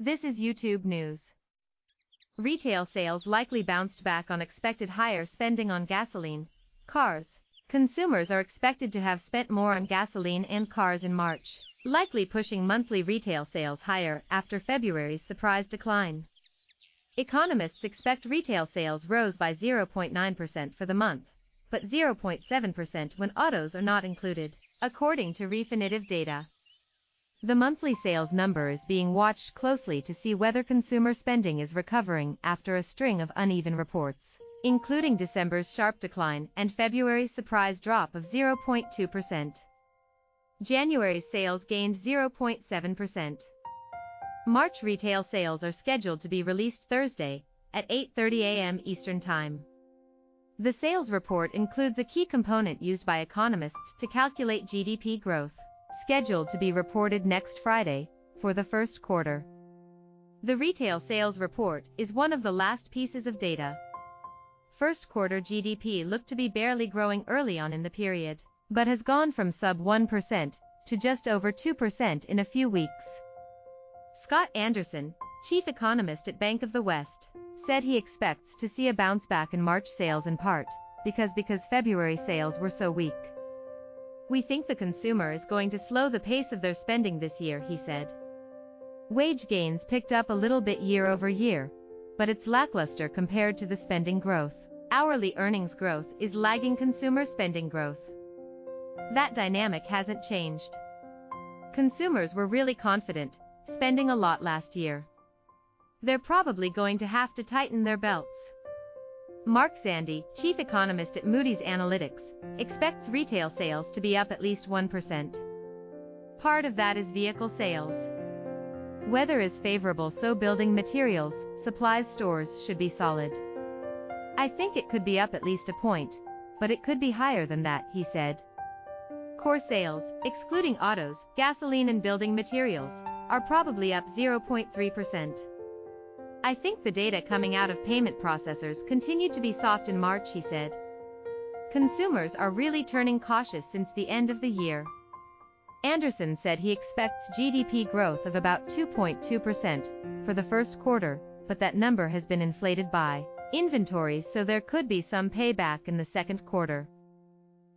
This is YouTube News. Retail sales likely bounced back on expected higher spending on gasoline, cars. Consumers are expected to have spent more on gasoline and cars in March, likely pushing monthly retail sales higher after February's surprise decline. Economists expect retail sales rose by 0.9% for the month, but 0.7% when autos are not included, according to Refinitiv data. The monthly sales number is being watched closely to see whether consumer spending is recovering after a string of uneven reports, including December's sharp decline and February's surprise drop of 0.2%. January's sales gained 0.7%. March retail sales are scheduled to be released Thursday at 8:30 a.m. Eastern Time. The sales report includes a key component used by economists to calculate GDP growth, scheduled to be reported next Friday for the first quarter. The retail sales report is one of the last pieces of data. First quarter GDP looked to be barely growing early on in the period, but has gone from sub 1% to just over 2% in a few weeks. Scott Anderson, chief economist at Bank of the West, said he expects to see a bounce back in March sales in part because February sales were so weak. "We think the consumer is going to slow the pace of their spending this year," he said. Wage gains picked up a little bit year over year, but it's lackluster compared to the spending growth. Hourly earnings growth is lagging consumer spending growth. That dynamic hasn't changed. Consumers were really confident, spending a lot last year. They're probably going to have to tighten their belts. Mark Zandi, chief economist at Moody's Analytics, expects retail sales to be up at least 1%. Part of that is vehicle sales. Weather is favorable, so building materials, supplies stores should be solid. "I think it could be up at least a point, but it could be higher than that," he said. Core sales, excluding autos, gasoline and building materials, are probably up 0.3%. "I think the data coming out of payment processors continued to be soft in March," he said. "Consumers are really turning cautious since the end of the year." Anderson said he expects GDP growth of about 2.2% for the first quarter, but that number has been inflated by inventories, so there could be some payback in the second quarter.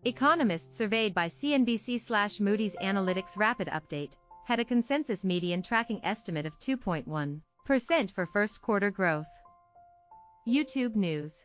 Economists surveyed by CNBC/Moody's Analytics Rapid Update had a consensus median tracking estimate of 2.1% for first quarter growth. YouTube News.